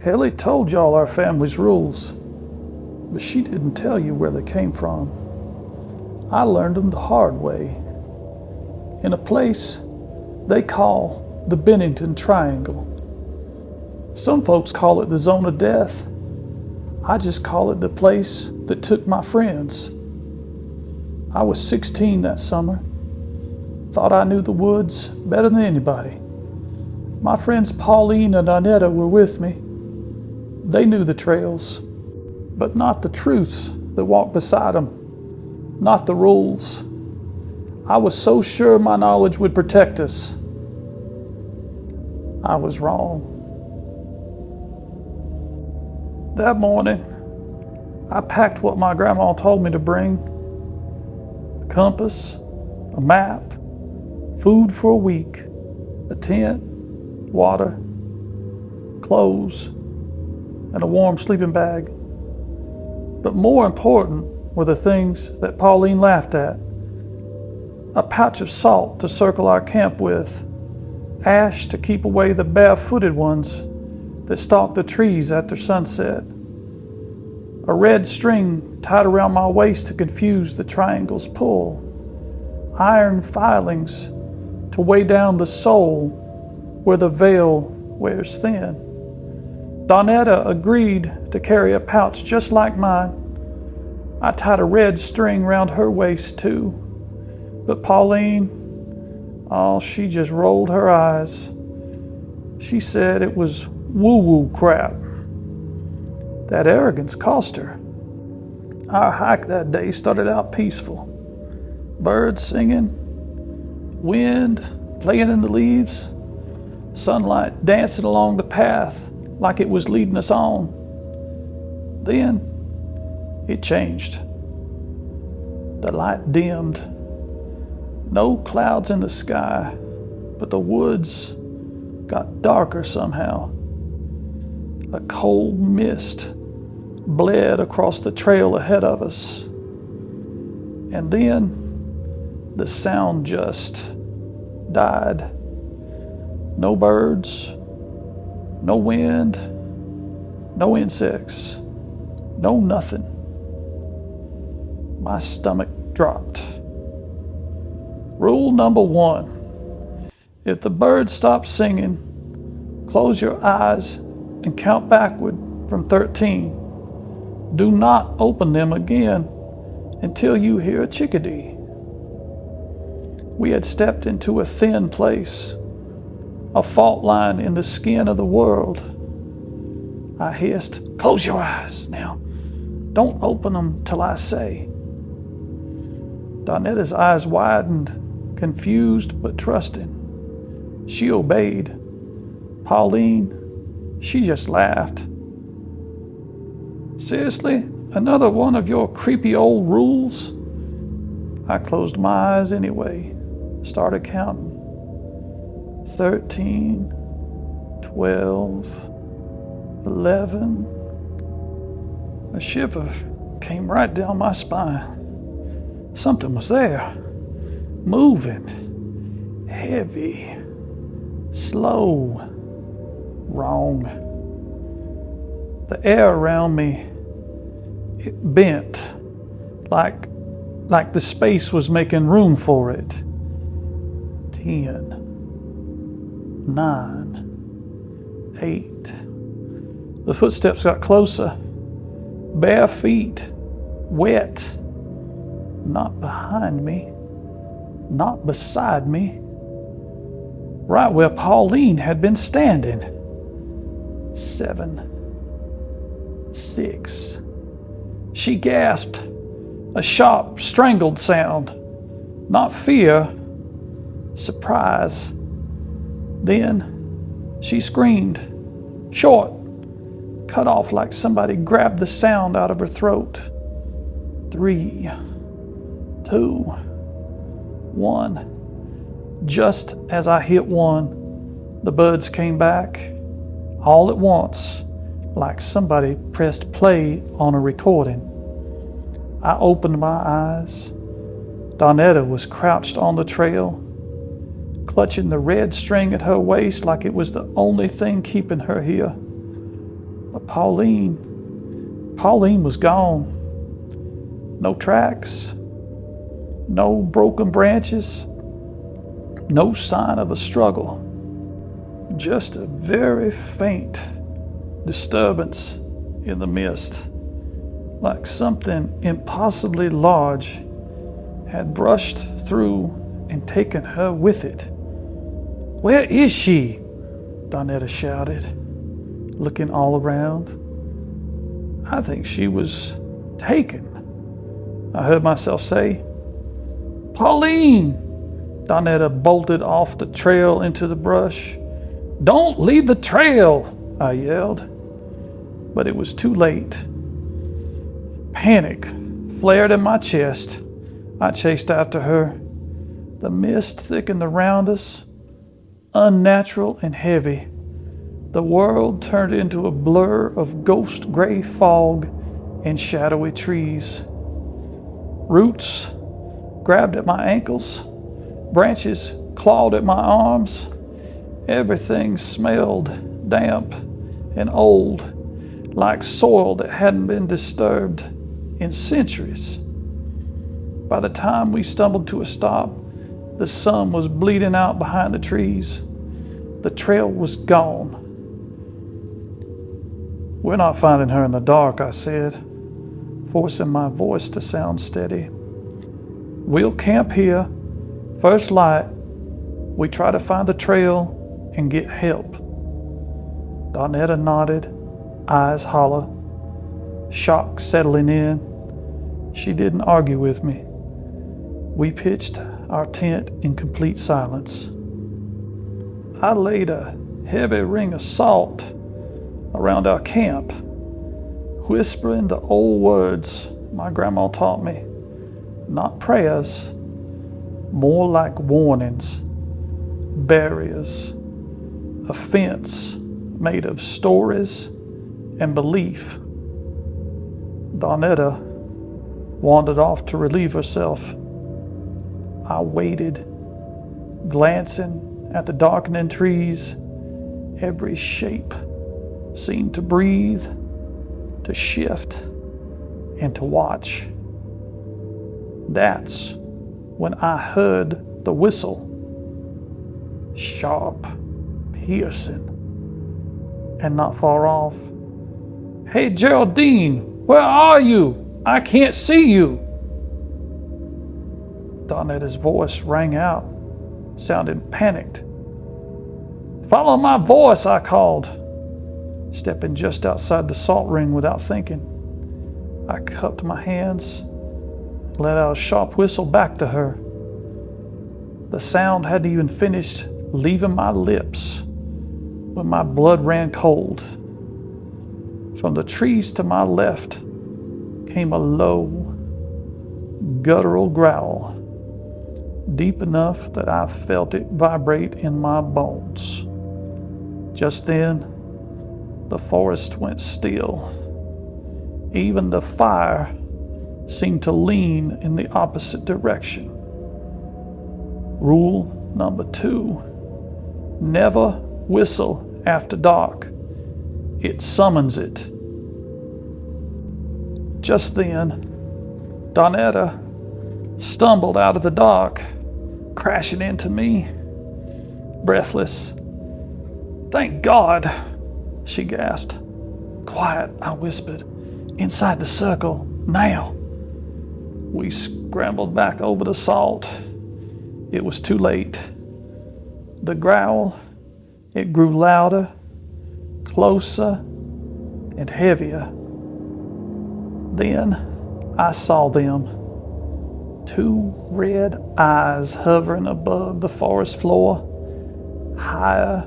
Ellie told y'all our family's rules, but she didn't tell you where they came from. I learned them the hard way, in a place they call the Bennington Triangle. Some folks call it the zone of death. I just call it the place that took my friends. I was 16 that summer. Thought I knew the woods better than anybody. My friends Pauline and Arnetta were with me. They knew the trails, but not the truths that walked beside them, not the rules. I was so sure my knowledge would protect us. I was wrong. That morning, I packed what my grandma told me to bring: a compass, a map, food for a week, a tent, water, clothes, and a warm sleeping bag. But more important were the things that Pauline laughed at: a pouch of salt to circle our camp with, ash to keep away the barefooted ones that stalked the trees after sunset, a red string tied around my waist to confuse the triangle's pull, iron filings to weigh down the soul where the veil wears thin. Donetta agreed to carry a pouch just like mine. I tied a red string round her waist too. But Pauline, she just rolled her eyes. She said it was woo-woo crap. That arrogance cost her. Our hike that day started out peaceful. Birds singing, wind playing in the leaves, sunlight dancing along the path like it was leading us on. Then it changed. The light dimmed. No clouds in the sky, but the woods got darker somehow. A cold mist bled across the trail ahead of us. And then the sound just died. No birds, no wind, no insects, no nothing. My stomach dropped. Rule number 1: if the birds stop singing, close your eyes and count backward from 13. Do not open them again until you hear a chickadee. We had stepped into a thin place, a fault line in the skin of the world. I hissed, "Close your eyes now. Don't open them till I say." Donetta's eyes widened, confused but trusting. She obeyed. Pauline, she just laughed. "Seriously? Another one of your creepy old rules?" I closed my eyes anyway, started counting. 13, 12, 11. A shiver came right down my spine. Something was there, moving, heavy, slow, wrong. The air around me, it bent, like the space was making room for it. 10, 9, 8. The footsteps got closer. Bare feet, wet. Not behind me, not beside me. Right where Pauline had been standing. 7, 6. She gasped, a sharp, strangled sound. Not fear, surprise. Then she screamed, short, cut off like somebody grabbed the sound out of her throat. 3, 2, 1. Just as I hit 1, the buds came back, all at once, like somebody pressed play on a recording. I opened my eyes. Donetta was crouched on the trail, clutching the red string at her waist like it was the only thing keeping her here. But Pauline was gone. No tracks, no broken branches, no sign of a struggle. Just a very faint disturbance in the mist, like something impossibly large had brushed through and taken her with it. "Where is she?" Donetta shouted, looking all around. "I think she was taken," I heard myself say. "Pauline!" Donetta bolted off the trail into the brush. "Don't leave the trail!" I yelled. But it was too late. Panic flared in my chest. I chased after her. The mist thickened around us, unnatural and heavy. The world turned into a blur of ghost gray fog and shadowy trees. Roots grabbed at my ankles. Branches clawed at my arms. Everything smelled damp and old, like soil that hadn't been disturbed in centuries. By the time we stumbled to a stop, the sun was bleeding out behind the trees. The trail was gone. "We're not finding her in the dark," I said, forcing my voice to sound steady. "We'll camp here. First light, we try to find the trail and get help." Donetta nodded, eyes hollow, shock settling in. She didn't argue with me. We pitched our tent in complete silence. I laid a heavy ring of salt around our camp, whispering the old words my grandma taught me. Not prayers, more like warnings, barriers, a fence made of stories and belief. Donetta wandered off to relieve herself. I waited, glancing at the darkening trees. Every shape seemed to breathe, to shift, and to watch. That's when I heard the whistle. Sharp, piercing, and not far off. "Hey, Geraldine, where are you? I can't see you." Donetta's voice rang out, sounding panicked. "Follow my voice," I called, stepping just outside the salt ring without thinking. I cupped my hands, let out a sharp whistle back to her. The sound hadn't even finished leaving my lips when my blood ran cold. From the trees to my left came a low, guttural growl, deep enough that I felt it vibrate in my bones. Just then, the forest went still. Even the fire seemed to lean in the opposite direction. Rule number 2, never whistle after dark. It summons it. Just then, Donetta stumbled out of the dark, crashing into me, breathless. "Thank God," she gasped. "Quiet," I whispered. "Inside the circle, now." We scrambled back over the salt. It was too late. The growl, it grew louder, closer, and heavier. Then I saw them. 2 red eyes hovering above the forest floor, higher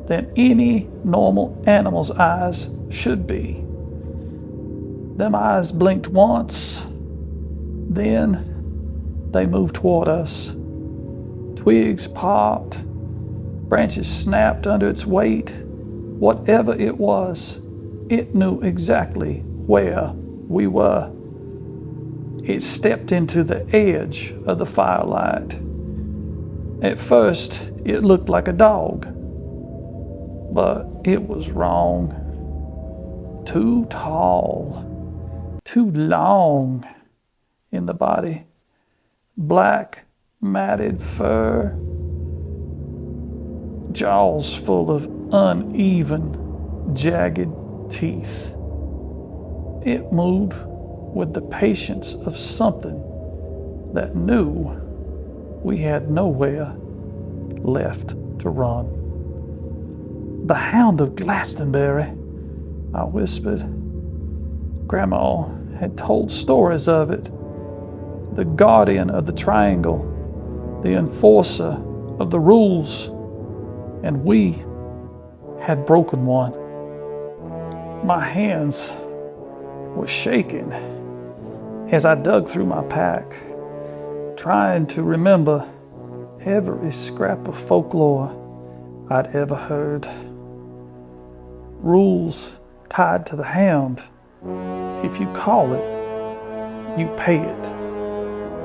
than any normal animal's eyes should be. Them eyes blinked once, then they moved toward us. Twigs popped, branches snapped under its weight. Whatever it was, it knew exactly where we were. It stepped into the edge of the firelight. At first, it looked like a dog, but it was wrong. too tall, too long in the body, black matted fur, jaws full of uneven, jagged teeth. It moved with the patience of something that knew we had nowhere left to run. "The Hound of Glastonbury," I whispered. Grandma had told stories of it. The guardian of the triangle, the enforcer of the rules, and we had broken one. My hands were shaking as I dug through my pack, trying to remember every scrap of folklore I'd ever heard. Rules tied to the hound. If you call it, you pay it.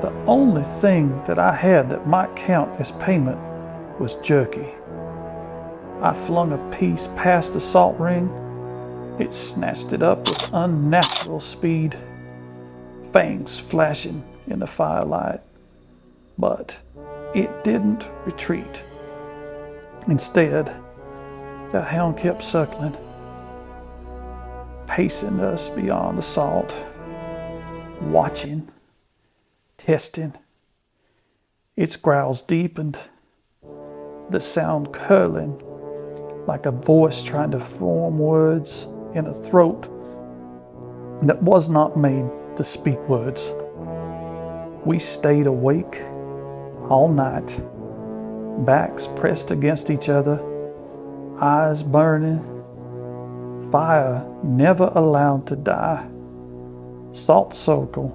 The only thing that I had that might count as payment was jerky. I flung a piece past the salt ring. It snatched it up with unnatural speed, fangs flashing in the firelight. But it didn't retreat. Instead, the hound kept circling, pacing us beyond the salt, watching, testing. Its growls deepened, the sound curling like a voice trying to form words in a throat that was not made to speak words. We stayed awake all night, backs pressed against each other, eyes burning, fire never allowed to die, salt circle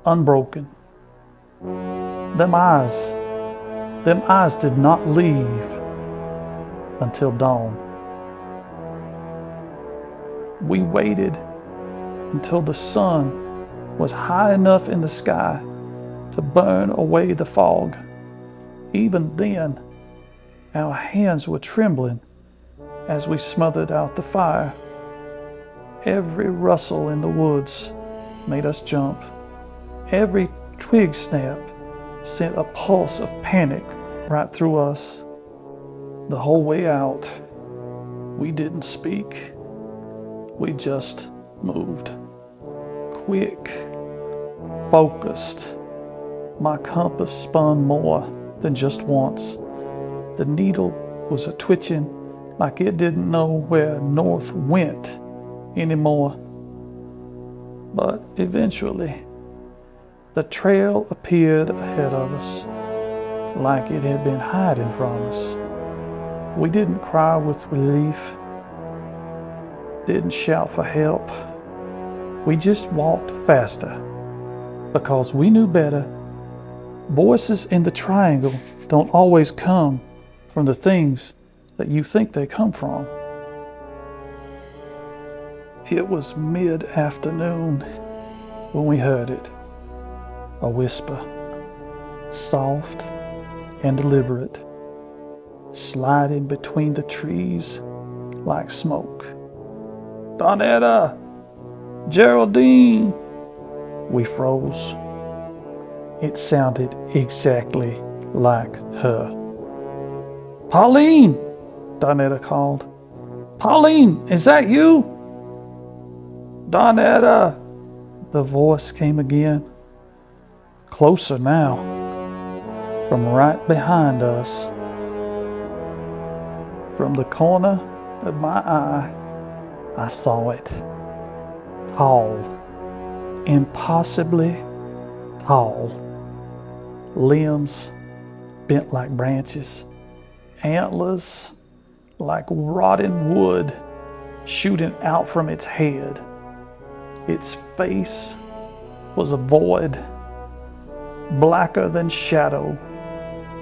unbroken. Them eyes did not leave until dawn. We waited until the sun was high enough in the sky to burn away the fog. Even then, our hands were trembling as we smothered out the fire. Every rustle in the woods made us jump. Every twig snap sent a pulse of panic right through us. The whole way out, we didn't speak. We just moved. Quick, focused. My compass spun more than just once. The needle was twitching like it didn't know where north went anymore. But eventually, the trail appeared ahead of us, like it had been hiding from us. We didn't cry with relief, didn't shout for help. We just walked faster because we knew better. Voices in the triangle don't always come from the things that you think they come from. It was mid-afternoon when we heard it. A whisper, soft and deliberate, sliding between the trees like smoke. "Donetta! Geraldine!" We froze. It sounded exactly like her. "Pauline!" Donetta called. "Pauline, is that you?" "Donetta!" The voice came again. Closer now, from right behind us. From the corner of my eye, I saw it. Tall, impossibly tall. Limbs bent like branches, antlers like rotten wood shooting out from its head. Its face was a void, blacker than shadow,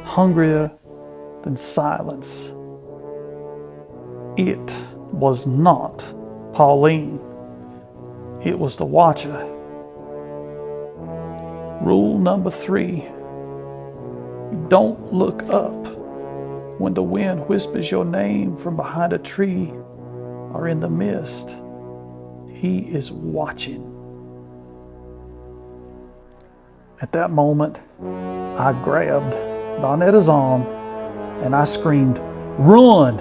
hungrier than silence. It was not Pauline. It was the Watcher. Rule number 3. Don't look up when the wind whispers your name from behind a tree or in the mist. He is watching. At that moment, I grabbed Donetta's arm and I screamed, "Run!"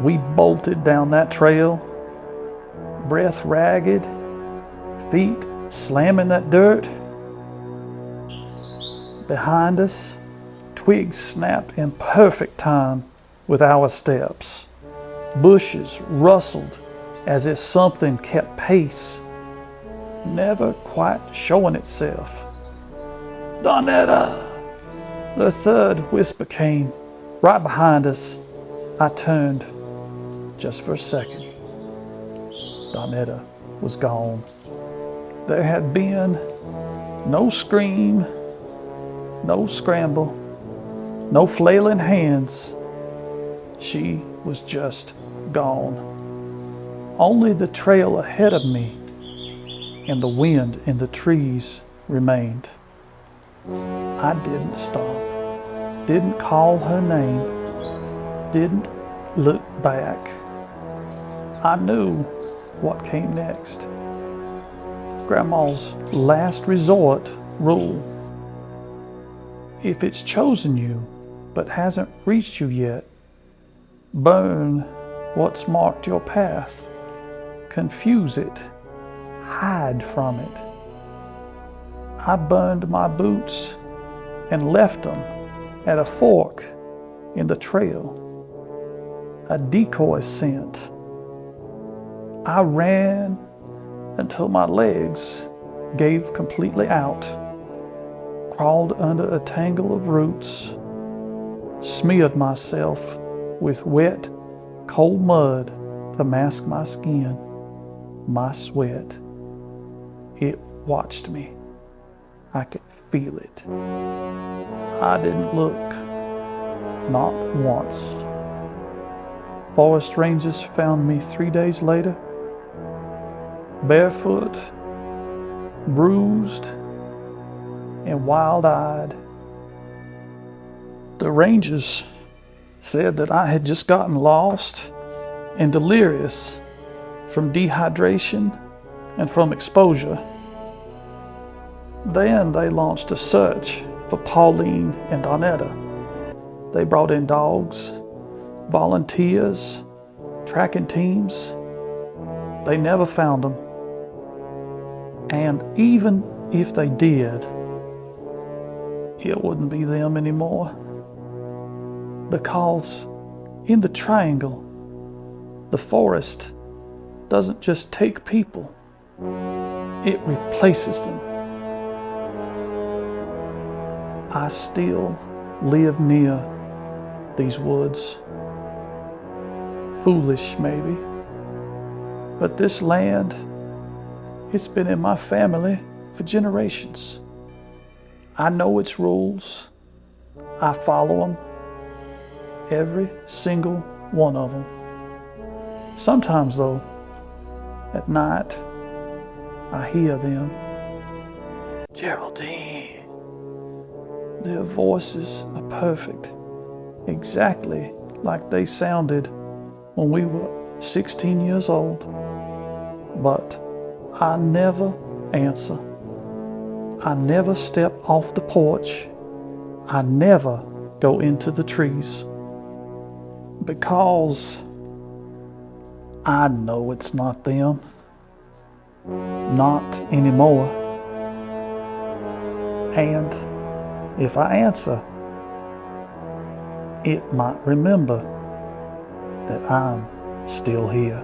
We bolted down that trail, breath ragged, feet slamming that dirt. Behind us, twigs snapped in perfect time with our steps. Bushes rustled as if something kept pace, never quite showing itself. "Donetta!" The third whisper came right behind us. I turned just for a second. Donetta was gone. There had been no scream, no scramble, no flailing hands. She was just gone. Only the trail ahead of me and the wind in the trees remained. I didn't stop, didn't call her name, didn't look back. I knew what came next. Grandma's last resort rule. If it's chosen you but hasn't reached you yet, burn what's marked your path. Confuse it. Hide from it. I burned my boots and left them at a fork in the trail, a decoy scent. I ran until my legs gave completely out, crawled under a tangle of roots, smeared myself with wet, cold mud to mask my skin, my sweat. It watched me. I could feel it. I didn't look, not once. Forest rangers found me 3 days later, barefoot, bruised, and wild-eyed. The rangers said that I had just gotten lost and delirious from dehydration and from exposure. Then they launched a search for Pauline and Donetta. They brought in dogs, volunteers, tracking teams. They never found them. And even if they did, it wouldn't be them anymore. Because in the triangle, the forest doesn't just take people, it replaces them. I still live near these woods. Foolish, maybe. But this land, it's been in my family for generations. I know its rules. I follow them. Every single one of them. Sometimes, though, at night, I hear them. Geraldine. Their voices are perfect, exactly like they sounded when we were 16 years old. But I never answer. I never step off the porch. I never go into the trees. Because I know it's not them. Not anymore. And if I answer, it might remember that I'm still here.